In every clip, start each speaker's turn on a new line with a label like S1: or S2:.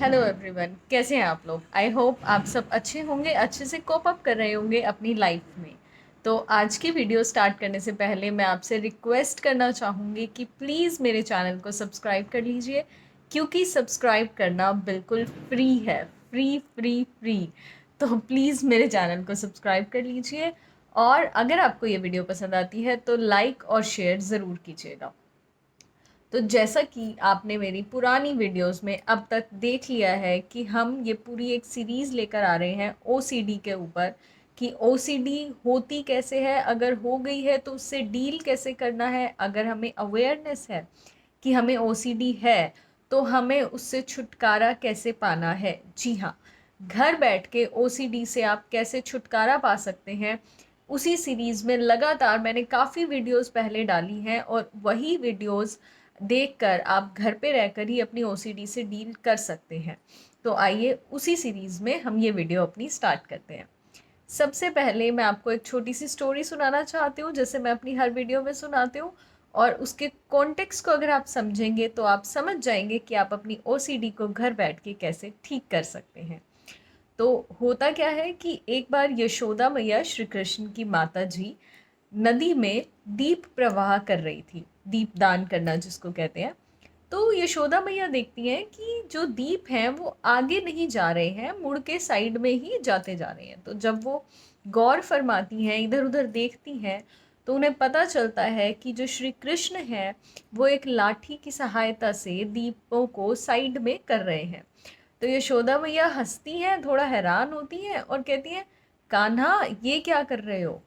S1: Hello everyone, कैसे हैं आप लोग। आई होप आप सब अच्छे होंगे, अच्छे से कोप अप कर रहे होंगे अपनी लाइफ में। तो आज की वीडियो स्टार्ट करने से पहले मैं आपसे रिक्वेस्ट करना चाहूँगी कि प्लीज़ मेरे चैनल को सब्सक्राइब कर लीजिए, क्योंकि सब्सक्राइब करना बिल्कुल फ्री है। Free free free. तो प्लीज़ मेरे चैनल को सब्सक्राइब कर लीजिए, और अगर आपको ये वीडियो पसंद आती है तो लाइक और शेयर ज़रूर कीजिएगा। तो जैसा कि आपने मेरी पुरानी वीडियोस में अब तक देख लिया है कि हम ये पूरी एक सीरीज़ लेकर आ रहे हैं ओसीडी के ऊपर, कि ओसीडी होती कैसे है, अगर हो गई है तो उससे डील कैसे करना है, अगर हमें अवेयरनेस है कि हमें ओसीडी है तो हमें उससे छुटकारा कैसे पाना है। जी हाँ, घर बैठ के ओसीडी से आप कैसे छुटकारा पा सकते हैं, उसी सीरीज़ में लगातार मैंने काफ़ी वीडियोस पहले डाली हैं, और वही वीडियोस देखकर आप घर पे रहकर ही अपनी ओसीडी से डील कर सकते हैं। तो आइए उसी सीरीज़ में हम ये वीडियो अपनी स्टार्ट करते हैं। सबसे पहले मैं आपको एक छोटी सी स्टोरी सुनाना चाहती हूँ, जैसे मैं अपनी हर वीडियो में सुनाती हूँ, और उसके कॉन्टेक्स्ट को अगर आप समझेंगे तो आप समझ जाएंगे कि आप अपनी ओसीडी को घर बैठ के कैसे ठीक कर सकते हैं। तो होता क्या है कि एक बार यशोदा मैया श्री कृष्ण की माता जी नदी में दीप प्रवाह कर रही थी, दीप दान करना जिसको कहते हैं। तो यशोदा मैया देखती हैं कि जो दीप हैं वो आगे नहीं जा रहे हैं, मुड़ के साइड में ही जाते जा रहे हैं। तो जब वो गौर फरमाती हैं, इधर उधर देखती हैं, तो उन्हें पता चलता है कि जो श्री कृष्ण है वो एक लाठी की सहायता से दीपों को साइड में कर रहे हैं। तो यशोदा मैया हंसती हैं, थोड़ा हैरान होती हैं और कहती हैं, कान्हा ये क्या कर रहे हो।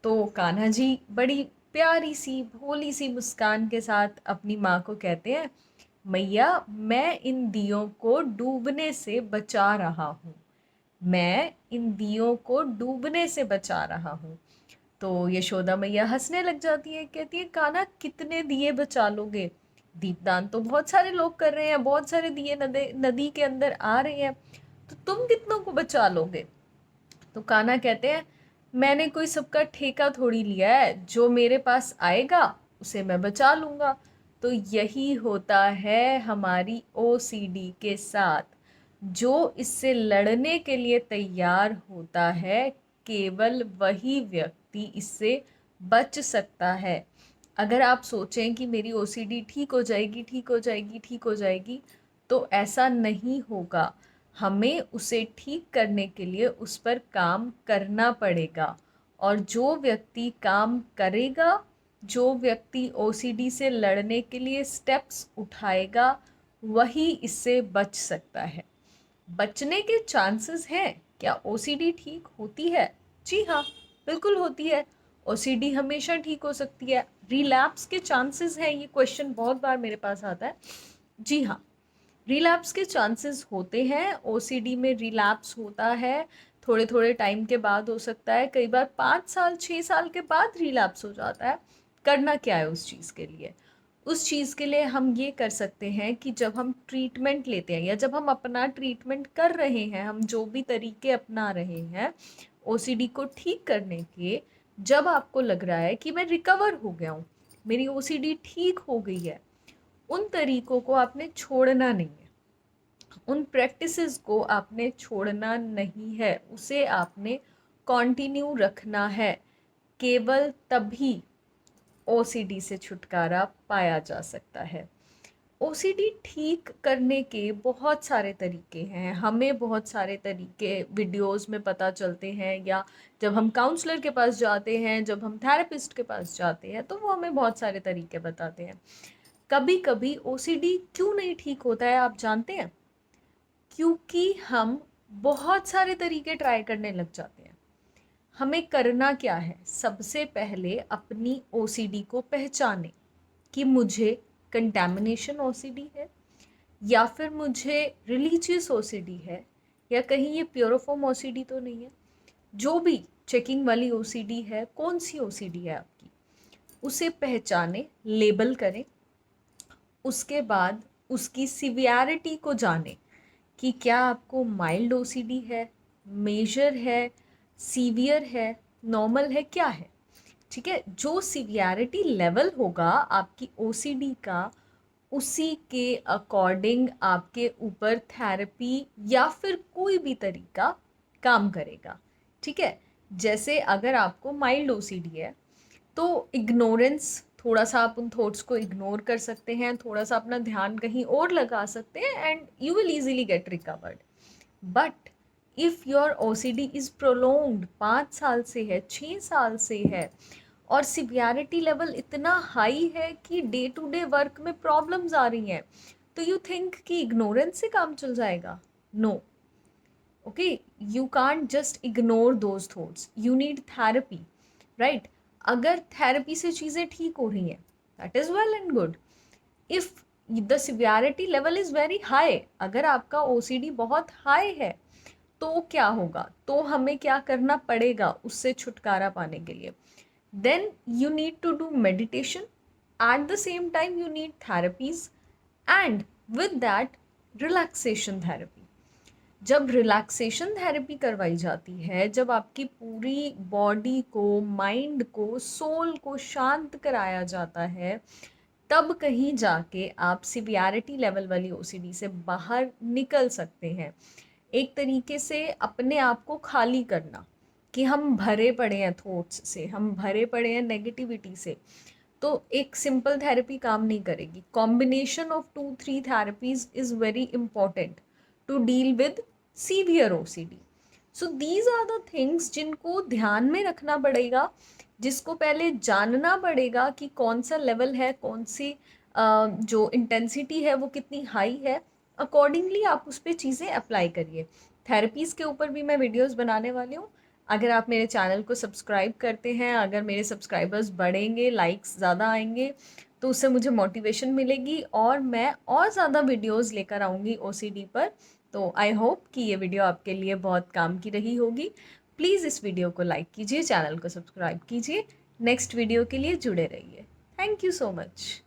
S1: तो कान्हा जी बड़ी प्यारी सी भोली सी मुस्कान के साथ अपनी माँ को कहते हैं, मैया मैं इन दियों को डूबने से बचा रहा हूँ। मैं इन दियों को डूबने से बचा रहा हूँ। तो यशोदा मैया हंसने लग जाती है, कहती है, कान्हा कितने दिए बचा लोगे। दीपदान तो बहुत सारे लोग कर रहे हैं, बहुत सारे दिए नदी नदी के अंदर आ रहे हैं, तो तुम कितनों को बचा लोगे। तो कान्हा कहते हैं, मैंने कोई सबका ठेका थोड़ी लिया है, जो मेरे पास आएगा उसे मैं बचा लूंगा। तो यही होता है हमारी ओसीडी के साथ। जो इससे लड़ने के लिए तैयार होता है, केवल वही व्यक्ति इससे बच सकता है। अगर आप सोचें कि मेरी ओसीडी ठीक हो जाएगी, ठीक हो जाएगी, ठीक हो जाएगी, तो ऐसा नहीं होगा। हमें उसे ठीक करने के लिए उस पर काम करना पड़ेगा। और जो व्यक्ति काम करेगा, जो व्यक्ति ओसीडी से लड़ने के लिए स्टेप्स उठाएगा, वही इससे बच सकता है। बचने के चांसेस हैं। क्या ओसीडी ठीक होती है? जी हाँ, बिल्कुल होती है। ओसीडी हमेशा ठीक हो सकती है। रिलैप्स के चांसेस हैं, ये क्वेश्चन बहुत बार मेरे पास आता है। जी हाँ, रिलैप्स के चांसेस होते हैं। ओसीडी में रिलैप्स होता है, थोड़े थोड़े टाइम के बाद हो सकता है, कई बार 5 साल 6 साल के बाद रिलैप्स हो जाता है। करना क्या है उस चीज़ के लिए? उस चीज़ के लिए हम ये कर सकते हैं कि जब हम ट्रीटमेंट लेते हैं या जब हम अपना ट्रीटमेंट कर रहे हैं, हम जो भी तरीके अपना रहे हैं ओसीडी को ठीक करने के, जब आपको लग रहा है कि मैं रिकवर हो गया हूँ, मेरी ओसीडी ठीक हो गई है, उन तरीकों को आपने छोड़ना नहीं है। उन प्रैक्टिसेस को आपने छोड़ना नहीं है, उसे आपने कंटिन्यू रखना है। केवल तभी ओसीडी से छुटकारा पाया जा सकता है। ओसीडी ठीक करने के बहुत सारे तरीके हैं, हमें बहुत सारे तरीके वीडियोस में पता चलते हैं, या जब हम काउंसलर के पास जाते हैं, जब हम थेरेपिस्ट के पास जाते हैं, तो वो हमें बहुत सारे तरीके बताते हैं। कभी कभी ओसीडी क्यों नहीं ठीक होता है, आप जानते हैं? क्योंकि हम बहुत सारे तरीके ट्राई करने लग जाते हैं। हमें करना क्या है, सबसे पहले अपनी ओसीडी को पहचाने कि मुझे कंटैमिनेशन ओसीडी है, या फिर मुझे रिलीजियस ओसीडी है, या कहीं ये प्योरोफॉर्म ओसीडी तो नहीं है। जो भी चेकिंग वाली ओसीडी है, कौन सी ओसीडी है आपकी, उसे पहचाने, लेबल करें। उसके बाद उसकी सिवियरिटी को जाने कि क्या आपको माइल्ड ओसीडी है, मेजर है, सीवियर है, नॉर्मल है, क्या है। ठीक है, जो सिवियरिटी लेवल होगा आपकी ओसीडी का, उसी के अकॉर्डिंग आपके ऊपर थेरेपी या फिर कोई भी तरीका काम करेगा। ठीक है, जैसे अगर आपको माइल्ड ओसीडी है तो इग्नोरेंस, थोड़ा सा आप उन थॉट्स को इग्नोर कर सकते हैं, थोड़ा सा अपना ध्यान कहीं और लगा सकते हैं and you will easily get recovered. But if your OCD is prolonged, 5 साल से है, 6 साल से है और सिवियरिटी लेवल इतना हाई है कि डे टू डे वर्क में प्रॉब्लम्स आ रही हैं, तो यू थिंक कि इग्नोरेंस से काम चल जाएगा? No. Okay, you can't just ignore those thoughts, you need therapy, right? अगर थेरेपी से चीज़ें ठीक हो रही हैं, that is well and good. If the severity level is very high, अगर आपका ओसीडी बहुत हाई है, तो क्या होगा? तो हमें क्या करना पड़ेगा उससे छुटकारा पाने के लिए? Then you need to do meditation, at the same time you need therapies, and with that relaxation therapy. जब रिलैक्सेशन थेरेपी करवाई जाती है, जब आपकी पूरी बॉडी को, माइंड को, सोल को शांत कराया जाता है, तब कहीं जाके आप सिवियरिटी लेवल वाली ओसीडी से बाहर निकल सकते हैं। एक तरीके से अपने आप को खाली करना कि हम भरे पड़े हैं थॉट्स से, हम भरे पड़े हैं नेगेटिविटी से, तो एक सिंपल थेरेपी काम नहीं करेगी। Combination of 2-3 therapies is very important to deal with severe OCD. So these are the things जिनको ध्यान में रखना पड़ेगा, जिसको पहले जानना पड़ेगा कि कौन सा लेवल है, कौन सी जो इंटेंसिटी है वो कितनी हाई है, अकॉर्डिंगली आप उस पर चीज़ें अप्लाई करिए। थेरेपीज़ के ऊपर भी मैं वीडियोस बनाने वाली हूँ। अगर आप मेरे चैनल को सब्सक्राइब करते हैं, अगर मेरे सब्सक्राइबर्स बढ़ेंगे, लाइक्स ज़्यादा आएंगे, तो उससे मुझे मोटिवेशन मिलेगी और मैं और ज़्यादा वीडियोस लेकर आऊँगी ओसीडी पर। तो आई होप कि ये वीडियो आपके लिए बहुत काम की रही होगी। प्लीज़ इस वीडियो को लाइक कीजिए, चैनल को सब्सक्राइब कीजिए, नेक्स्ट वीडियो के लिए जुड़े रहिए। Thank you so much.